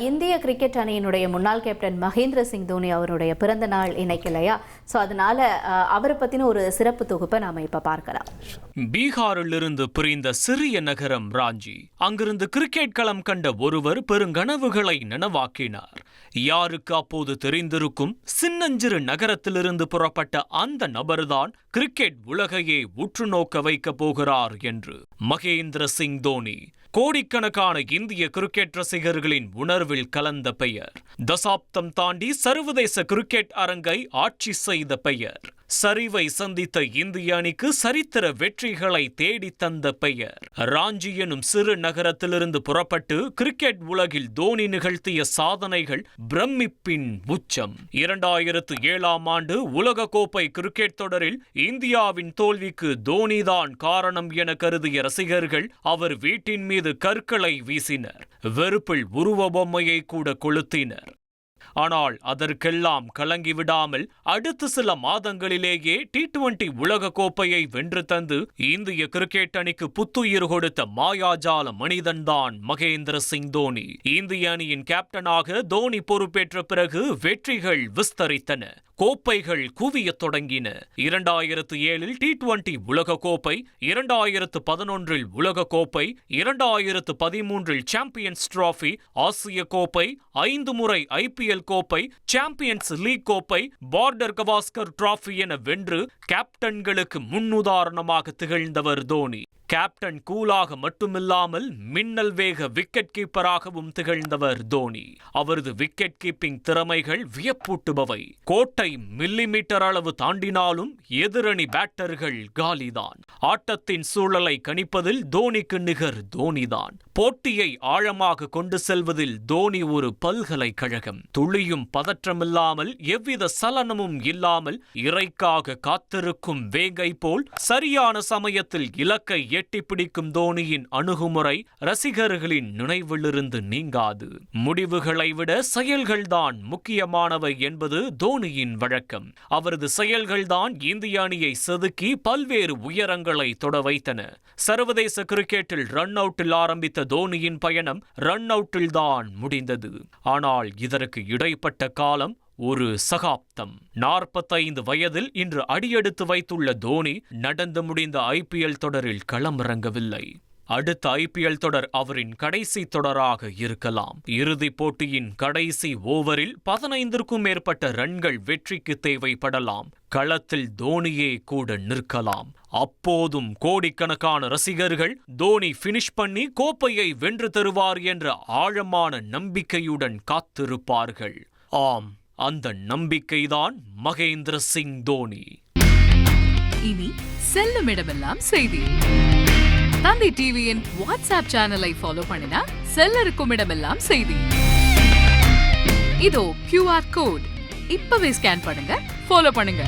இந்திய கிரிக்கெட் அணியினுடைய முன்னாள் கேப்டன் மகேந்திர சிங் தோனி அவருடைய பிறந்த நாள் இன்னைக்கு இல்லையா? ஸோ அதனால அவரை பற்றின ஒரு சிறப்பு தொகுப்பை நாம இப்ப பார்க்கலாம். பீகாரிலிருந்து பிரிந்த சிறிய நகரம் ராஞ்சி. அங்கிருந்து கிரிக்கெட் களம் கண்ட ஒருவர் பெருங்கனவுகளை நனவாக்கினார். யாருக்கு அப்போது தெரிந்திருக்கும் சின்னஞ்சிறு நகரத்திலிருந்து புறப்பட்ட அந்த நபர்தான் கிரிக்கெட் உலகையே உற்று நோக்க வைக்கப் போகிறார் என்று. மகேந்திர சிங் தோனி கோடிக்கணக்கான இந்திய கிரிக்கெட் ரசிகர்களின் உணர்வில் கலந்த பெயர். தசாப்தம் தாண்டி சர்வதேச கிரிக்கெட் அரங்கை ஆட்சி செய்த பெயர். சரிவை சந்தித்த இந்திய அணிக்கு சரித்திர வெற்றிகளை தேடி தந்த பெயர். ராஞ்சி எனும் சிறு நகரத்திலிருந்து புறப்பட்டு கிரிக்கெட் உலகில் தோனி நிகழ்த்திய சாதனைகள் பிரமிப்பின் உச்சம். 2007 உலக கோப்பை கிரிக்கெட் தொடரில் இந்தியாவின் தோல்விக்கு தோனிதான் காரணம் என கருதிய ரசிகர்கள் அவர் வீட்டின் மீது கற்களை வீசினர். வெறுப்பில் உருவ பொம்மையை கூட கொளுத்தினர். ஆனால் அதற்கெல்லாம் கலங்கிவிடாமல் அடுத்த சில மாதங்களிலேயே T20 உலக கோப்பையை வென்று தந்து இந்திய கிரிக்கெட் அணிக்கு புத்துயிர் கொடுத்த மாயாஜால மனிதன்தான் மகேந்திர சிங் தோனி. இந்திய அணியின் கேப்டனாக தோனி பொறுப்பேற்ற பிறகு வெற்றிகள் விஸ்தரித்தன. கோப்பைகள் குவியத் தொடங்கின. 2007 T20 உலக கோப்பை, 2011 உலக கோப்பை, 2013 சாம்பியன்ஸ் டிராபி, ஆசிய கோப்பை, 5 முறை IPL கோப்பை, சாம்பியன்ஸ் லீக் கோப்பை, பார்டர் கவாஸ்கர் டிராபி என வென்று கேப்டன்களுக்கு முன்னுதாரணமாக திகழ்ந்தவர் தோனி. கேப்டன் கூலாக மட்டுமில்லாமல் மின்னல் வேக விக்கெட் கீப்பராகவும் திகழ்ந்தவர் தோனி. அவரது விக்கெட் கீப்பிங் திறமைகள் வியப்பூட்டுபவை. கோட்டை மில்லிமீட்டர் அளவு தாண்டினாலும் எதிரணி பேட்டர்கள் காலிதான். ஆட்டத்தின் சூழலை கணிப்பதில் தோனிக்கு நிகர் தோனிதான். போட்டியை ஆழமாக கொண்டு செல்வதில் தோனி ஒரு பல்கலைக்கழகம். துளியும் பதற்றமில்லாமல் எவ்வித சலனமும் இல்லாமல் இறைக்காக காத்திருக்கும் வேங்கை போல் சரியான சமயத்தில் இலக்கை எட்டி பிடிக்கும் தோனியின் அணுகுமுறை ரசிகர்களின் நினைவிலிருந்து நீங்காது. முடிவுகளை விட செயல்கள்தான் முக்கியமானவை என்பது தோனியின் வழக்கம். அவரது செயல்கள்தான் இந்திய அணியை செதுக்கி பல்வேறு உயரங்களை தொட வைத்தன. சர்வதேச கிரிக்கெட்டில் ரன் அவுட்டில் ஆரம்பித்த தோனியின் பயணம் ரன் அவுட்டில் தான் முடிந்தது. ஆனால் இதற்கு இடைப்பட்ட காலம் ஒரு சகாப்தம். 45 வயதில் இன்று அடியெடுத்து வைத்துள்ள தோனி நடந்து முடிந்த IPL தொடரில் களமிறங்கவில்லை. அடுத்த IPL தொடர் அவரின் கடைசி தொடராக இருக்கலாம். இறுதிப் போட்டியின் கடைசி ஓவரில் 15க்கும் மேற்பட்ட ரன்கள் வெற்றிக்கு தேவைப்படலாம். களத்தில் தோனியே கூட நிற்கலாம். அப்போதும் கோடிக்கணக்கான ரசிகர்கள் தோனி பினிஷ் பண்ணி கோப்பையை வென்று தருவார் என்ற ஆழமான நம்பிக்கையுடன் காத்திருப்பார்கள். ஆம், அந்த நம்பிக்கைதான் மகேந்திர சிங் தோனி. இனி செல்லும் இடமெல்லாம் செய்தி. தந்தி டிவியின் வாட்ஸ்அப் சேனலை ஃபாலோ பண்ணினா செல்ல இருக்கும் இடமெல்லாம் செய்தி. இதோ QR கோட் இப்பவே ஸ்கேன் பண்ணுங்க, ஃபாலோ பண்ணுங்க.